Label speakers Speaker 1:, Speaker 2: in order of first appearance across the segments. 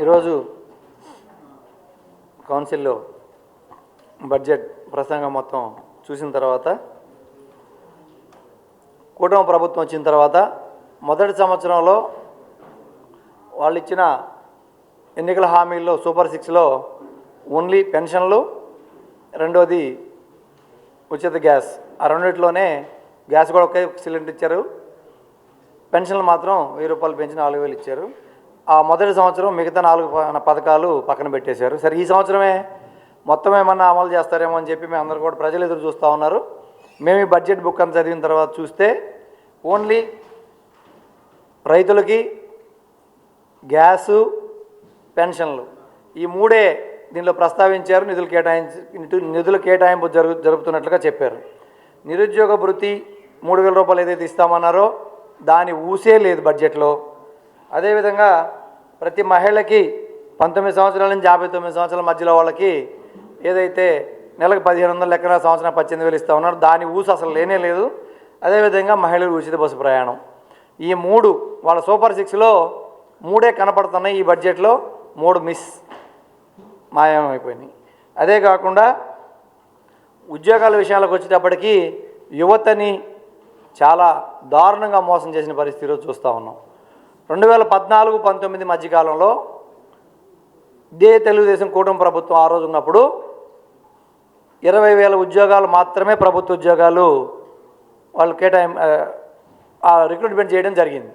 Speaker 1: ఈరోజు కౌన్సిల్లో బడ్జెట్ ప్రసంగం మొత్తం చూసిన తర్వాత కూటమి ప్రభుత్వం వచ్చిన తర్వాత మొదటి సంవత్సరంలో వాళ్ళు ఇచ్చిన ఎన్నికల హామీల్లో సూపర్ 6లో ఓన్లీ పెన్షన్లు, రెండోది ఉచిత గ్యాస్, ఆ రెండిట్లోనే గ్యాస్ కూడా ఒకే సిలిండర్ ఇచ్చారు. పెన్షన్లు మాత్రం 1000 రూపాయలు పెంచి 4000 ఇచ్చారు. ఆ మొదటి సంవత్సరం మిగతా 4 పథకాలు పక్కన పెట్టేశారు. సరే, ఈ సంవత్సరమే మొత్తం ఏమన్నా అమలు చేస్తారేమో అని చెప్పి మేము అందరూ కూడా ప్రజలు ఎదురు చూస్తూ ఉన్నారు. మేము ఈ బడ్జెట్ బుక్ అంతా చదివిన తర్వాత చూస్తే ఓన్లీ రైతులకి గ్యాసు, పెన్షన్లు ఈ మూడే దీనిలో ప్రస్తావించారు. నిధుల కేటాయింపు జరుపుతున్నట్లుగా చెప్పారు. నిరుద్యోగ భృతి 3000 రూపాయలు ఏదైతే ఇస్తామన్నారో దాని ఊసే లేదు బడ్జెట్లో. అదేవిధంగా ప్రతి మహిళకి 19 సంవత్సరాల నుంచి 59 సంవత్సరాల మధ్యలో వాళ్ళకి ఏదైతే నెలకు 1500 లెక్కన సంవత్సరం 18,000 ఇస్తా ఉన్నారు, దాని ఊసు అసలు లేనే లేదు. అదేవిధంగా మహిళలు ఉచిత బస్సు ప్రయాణం, ఈ 3 వాళ్ళ సూపర్ 6లో 3 కనపడుతున్నాయి. ఈ బడ్జెట్లో 3 మాయమైపోయినాయి. అదే కాకుండా ఉద్యోగాల విషయాలకు వచ్చేటప్పటికి యువతని చాలా దారుణంగా మోసం చేసిన పరిస్థితిలో చూస్తూ ఉన్నాం. 2014-19 మధ్యకాలంలో ఇదే తెలుగుదేశం కూటమి ప్రభుత్వం ఆ రోజు ఉన్నప్పుడు 20,000 ఉద్యోగాలు మాత్రమే ప్రభుత్వ ఉద్యోగాలు వాళ్ళు రిక్రూట్మెంట్ చేయడం జరిగింది.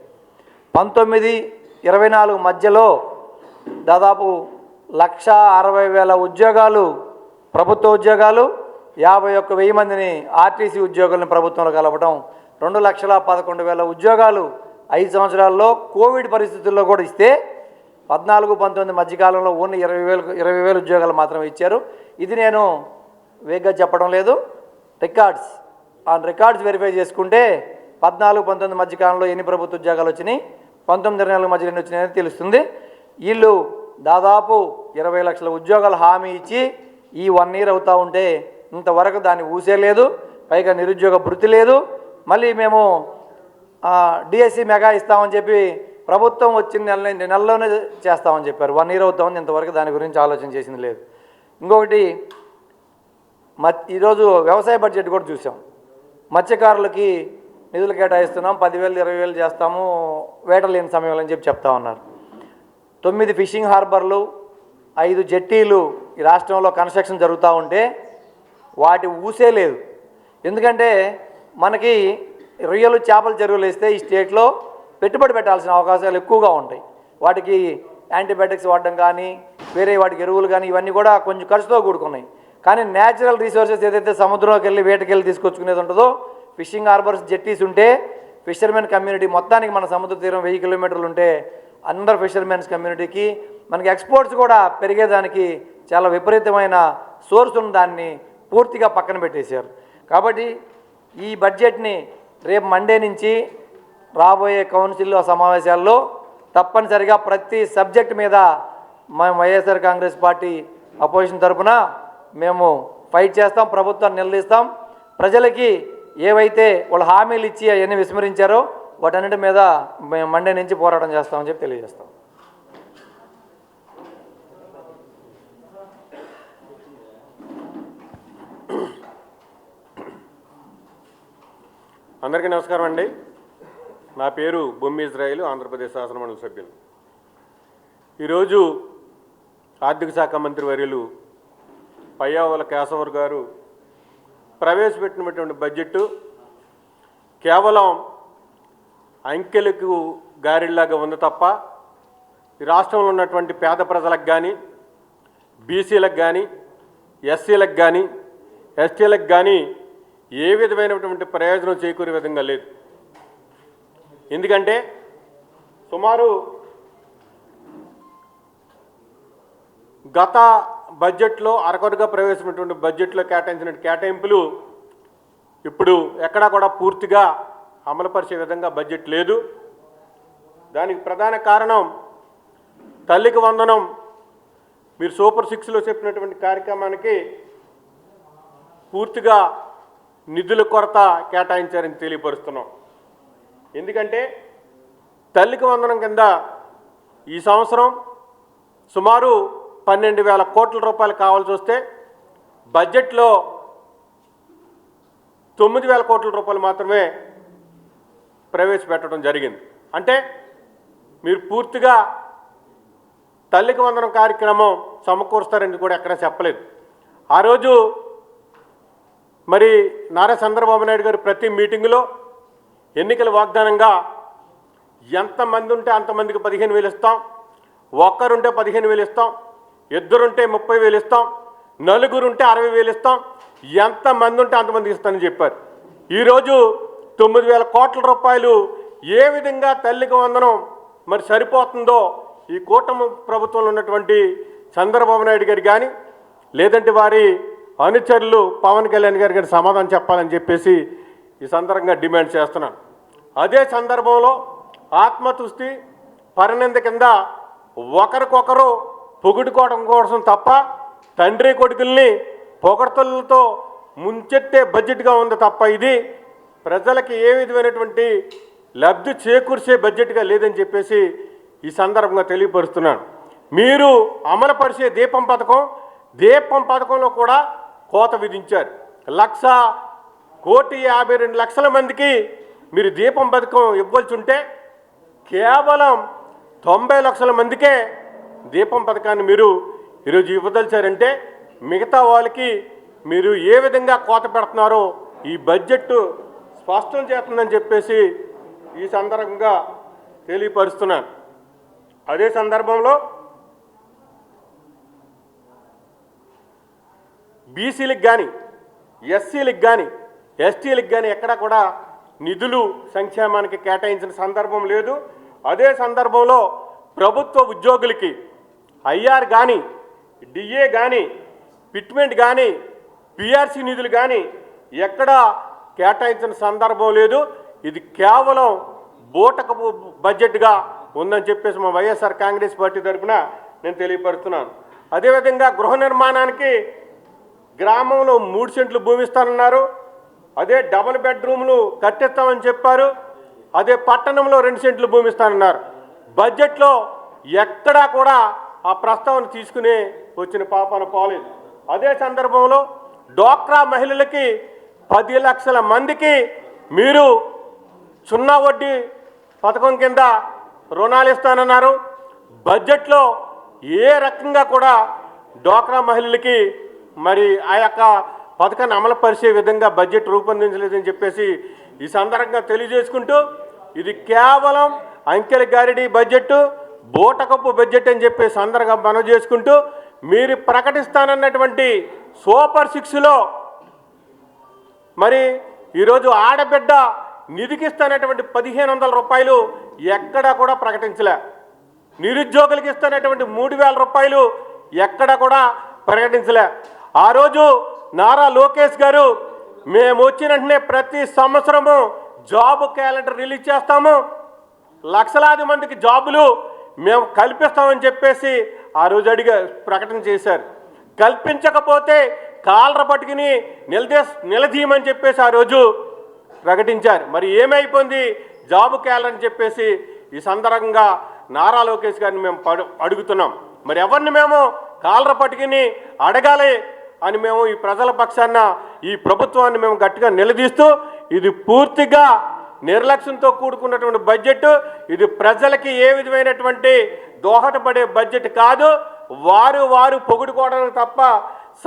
Speaker 1: 19-24 మధ్యలో దాదాపు 1,60,000 ఉద్యోగాలు ప్రభుత్వ ఉద్యోగాలు, 51,000 మందిని ఆర్టీసీ ఉద్యోగులను ప్రభుత్వంలో కలపడం, 2,11,000 ఉద్యోగాలు 5 సంవత్సరాల్లో కోవిడ్ పరిస్థితుల్లో కూడా ఇస్తే 14-19 మధ్యకాలంలో ఓన్లీ 20,000 ఉద్యోగాలు మాత్రమే ఇచ్చారు. ఇది నేను వేగంగా చెప్పడం లేదు, రికార్డ్స్ వెరిఫై చేసుకుంటే 14-19 మధ్యకాలంలో ఎన్ని ప్రభుత్వ ఉద్యోగాలు వచ్చినాయి, 19-24 మధ్యలో ఎన్ని వచ్చినాయని తెలుస్తుంది. వీళ్ళు దాదాపు 20 లక్షల ఉద్యోగాలు హామీ ఇచ్చి ఈ 1 ఇయర్ అవుతూ ఉంటే ఇంతవరకు దాన్ని ఊసే లేదు. పైగా నిరుద్యోగ భృతి లేదు. మళ్ళీ మేము డిఎస్సి మెగా ఇస్తామని చెప్పి ప్రభుత్వం వచ్చిన నెలలోనే చేస్తామని చెప్పారు. 1 ఇయర్ అవుతామని ఇంతవరకు దాని గురించి ఆలోచన చేసింది లేదు. ఇంకొకటి, ఈరోజు వ్యవసాయ బడ్జెట్ కూడా చూసాం. మత్స్యకారులకి నిధులు కేటాయిస్తున్నాం, 10,000 20,000 చేస్తాము వేట లేని సమయంలో అని చెప్పి చెప్తా ఉన్నారు. 9 ఫిషింగ్ హార్బర్లు, 5 జెట్టీలు ఈ రాష్ట్రంలో కన్స్ట్రక్షన్ జరుగుతూ ఉంటే వాటి ఊసే లేదు. ఎందుకంటే మనకి రొయ్యలు, చేపల చెరువులు వేస్తే ఈ స్టేట్లో పెట్టుబడి పెట్టాల్సిన అవకాశాలు ఎక్కువగా ఉంటాయి. వాటికి యాంటీబయాటిక్స్ వాడడం కానీ, వేరే వాటికి ఎరువులు కానీ, ఇవన్నీ కూడా కొంచెం ఖర్చుతో కూడుకున్నాయి. కానీ న్యాచురల్ రిసోర్సెస్ ఏదైతే సముద్రంలోకి వెళ్ళి వేటకెళ్ళి తీసుకొచ్చుకునేది ఉంటుందో, ఫిషింగ్ హార్బర్స్, జెట్టీస్ ఉంటే ఫిషర్మెన్ కమ్యూనిటీ మొత్తానికి మన సముద్ర తీరం 1000 కిలోమీటర్లు ఉంటే అందరు ఫిషర్మెన్స్ కమ్యూనిటీకి మనకి ఎక్స్పోర్ట్స్ కూడా పెరిగేదానికి చాలా విపరీతమైన సోర్స్ ఉన్న దాన్ని పూర్తిగా పక్కన పెట్టేశారు. కాబట్టి ఈ బడ్జెట్ని రేపు మండే నుంచి రాబోయే కౌన్సిల్లో సమావేశాల్లో తప్పనిసరిగా ప్రతి సబ్జెక్ట్ మీద మేము వైఎస్ఆర్ కాంగ్రెస్ పార్టీ అపోజిషన్ తరఫున మేము ఫైట్ చేస్తాం, ప్రభుత్వాన్ని నిలదీస్తాం. ప్రజలకి ఏవైతే వాళ్ళు హామీలు ఇచ్చి అవన్నీ విస్మరించారో వాటన్నిటి మీద మేము మండే నుంచి పోరాటం చేస్తామని చెప్పి తెలియజేస్తాం.
Speaker 2: అందరికీ నమస్కారం అండి. నా పేరు బొమ్మి ఇజ్రాయిల్, ఆంధ్రప్రదేశ్ శాసనమండలి సభ్యులు. ఈరోజు ఆర్థిక శాఖ మంత్రి వర్యులు పయ్యావుల కేశవర్ గారు ప్రవేశపెట్టినటువంటి బడ్జెట్ కేవలం అంకెలకు గారిలాగా ఉంది తప్ప ఈ రాష్ట్రంలో ఉన్నటువంటి పేద ప్రజలకు కానీ, బీసీలకు కానీ, ఎస్సీలకు కానీ, ఎస్టీలకు కానీ ఏ విధమైనటువంటి ప్రయోజనం చేకూరే విధంగా లేదు. ఎందుకంటే సుమారు గత బడ్జెట్లో అరకొరగా ప్రవేశమైనటువంటి బడ్జెట్లో కేటాయించిన కేటాయింపులు ఇప్పుడు ఎక్కడా కూడా పూర్తిగా అమలుపరిచే విధంగా బడ్జెట్ లేదు. దానికి ప్రధాన కారణం తల్లికి వందనం మీరు సూపర్ 6లో చెప్పినటువంటి కార్యక్రమానికి పూర్తిగా నిధుల కొరత కేటాయించారని తెలియపరుస్తున్నాం. ఎందుకంటే తల్లికి వందనం కింద ఈ సంవత్సరం సుమారు 12,000 కోట్ల రూపాయలు కావాల్సి వస్తే బడ్జెట్లో 9,000 కోట్ల రూపాయలు మాత్రమే ప్రవేశపెట్టడం జరిగింది. అంటే మీరు పూర్తిగా తల్లికి వందనం కార్యక్రమం సమకూరుస్తారని కూడా ఎక్కడా చెప్పలేదు. ఆ రోజు మరి నారా చంద్రబాబు నాయుడు గారు ప్రతి మీటింగులో ఎన్నికల వాగ్దానంగా ఎంతమంది ఉంటే అంతమందికి 15,000 ఇస్తాం, ఒక్కరుంటే 15,000 ఇస్తాం, ఇద్దరుంటే 30,000 ఇస్తాం, నలుగురుంటే 60,000 ఇస్తాం, ఎంతమంది ఉంటే అంతమందికి ఇస్తానని చెప్పారు. ఈరోజు 9,000 కోట్ల రూపాయలు ఏ విధంగా తల్లికి వందనం మరి సరిపోతుందో ఈ కూటమి ప్రభుత్వంలో ఉన్నటువంటి చంద్రబాబు నాయుడు గారు కానీ లేదంటే వారి అనుచరులు పవన్ కళ్యాణ్ గారు కానీ సమాధానం చెప్పాలని చెప్పేసి ఈ సందర్భంగా డిమాండ్ చేస్తున్నాను. అదే సందర్భంలో ఆత్మతుష్టి పరినింద కింద ఒకరికొకరు పొగుడుకోవడం కోసం తప్ప తండ్రి కొడుకుల్ని పొగడ్తలతో ముంచెత్తే బడ్జెట్గా ఉంది తప్ప ఇది ప్రజలకి ఏ విధమైనటువంటి లబ్ధి చేకూర్చే బడ్జెట్గా లేదని చెప్పేసి ఈ సందర్భంగా తెలియపరుస్తున్నాను. మీరు అమలుపరిచే దీపం పథకంలో కూడా కోత విధించారు. 1,52,00,000 మందికి మీరు దీపం పథకం ఇవ్వాల్సి ఉంటే కేవలం 90 లక్షల మందికే దీపం పథకాన్ని మీరు ఈరోజు ఇవ్వదలిచారంటే మిగతా వాళ్ళకి మీరు ఏ విధంగా కోత పెడుతున్నారో ఈ బడ్జెట్ స్పష్టం చేస్తుందని చెప్పేసి ఈ సందర్భంగా తెలియపరుస్తున్నాను. అదే సందర్భంలో బీసీలకు కానీ ఎస్సీలకు కానీ ఎస్టీలకు కానీ ఎక్కడా కూడా నిధులు సంక్షేమానికి కేటాయించిన సందర్భం లేదు. అదే సందర్భంలో ప్రభుత్వ ఉద్యోగులకి ఐఆర్ కానీ డిఏ కానీ ఫిట్మెంట్ కానీ పిఆర్సీ నిధులు కానీ ఎక్కడా కేటాయించిన సందర్భం లేదు. ఇది కేవలం బూటకపు బడ్జెట్గా ఉందని చెప్పేసి మా వైఎస్ఆర్ కాంగ్రెస్ పార్టీ తరఫున నేను తెలియపరుస్తున్నాను. అదేవిధంగా గృహ నిర్మాణానికి గ్రామంలో 3 సెంట్లు భూమి ఇస్తానన్నారు. అదే డబుల్ బెడ్రూమ్లు కట్టిస్తామని చెప్పారు. అదే పట్టణంలో 2 సెంట్లు భూమి ఇస్తానన్నారు. బడ్జెట్లో ఎక్కడా కూడా ఆ ప్రస్తావన తీసుకుని వచ్చిన పాపన పోలేదు. అదే సందర్భంలో డ్వాక్రా మహిళలకి 10 లక్షల మందికి మీరు 0 వడ్డీ పథకం కింద రుణాలు ఇస్తానన్నారు. బడ్జెట్లో ఏ రకంగా కూడా డ్వాక్రా మహిళలకి మరి ఆ యొక్క పథకాన్ని అమలుపరిచే విధంగా బడ్జెట్ రూపొందించలేదని చెప్పేసి ఈ సందర్భంగా తెలియజేసుకుంటూ ఇది కేవలం అంకెల గారిడి బడ్జెట్, బూటకప్పు బడ్జెట్ అని చెప్పి సందర్భంగా మనం చేసుకుంటూ మీరు ప్రకటిస్తానన్నటువంటి సూపర్ 6లో మరి ఈరోజు ఆడబిడ్డ నిధికిస్తానటువంటి 1,500 రూపాయలు ఎక్కడా కూడా ప్రకటించలే. నిరుద్యోగులకు ఇస్తున్నటువంటి 3,000 రూపాయలు ఎక్కడా కూడా ప్రకటించలే. ఆ రోజు నారా లోకేష్ గారు మేము వచ్చిన వెంటనే ప్రతి సంవత్సరము జాబ్ క్యాలెండర్ రిలీజ్ చేస్తాము, లక్షలాది మందికి జాబులు మేము కల్పిస్తామని చెప్పేసి ఆ రోజు ప్రకటన చేశారు. కల్పించకపోతే కాలర పట్టుకుని నిలదీయమని చెప్పేసి ఆ రోజు ప్రకటించారు. మరి ఏమైపోయింది జాబ్ క్యాలెండర్ అని చెప్పేసి ఈ సందర్భంగా నారా లోకేష్ గారిని మేము అడుగుతున్నాం. మరి ఎవరిని మేము కాలర పట్టుకుని అడగాలి అని మేము ఈ ప్రజల పక్షాన ఈ ప్రభుత్వాన్ని మేము గట్టిగా నిలదీస్తూ ఇది పూర్తిగా నిర్లక్ష్యంతో కూడుకున్నటువంటి బడ్జెట్, ఇది ప్రజలకి ఏ విధమైనటువంటి దోహదపడే బడ్జెట్ కాదు. వారు పొగుడుకోవడానికి తప్ప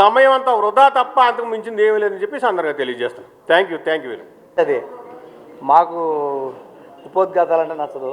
Speaker 2: సమయం అంతా వృధా తప్ప అంతకు మించింది ఏమీ లేదని చెప్పి సందర్భంగా తెలియజేస్తాను. Thank you.
Speaker 1: అదే మాకు ఉపోద్ఘాతాలంటే నచ్చదు.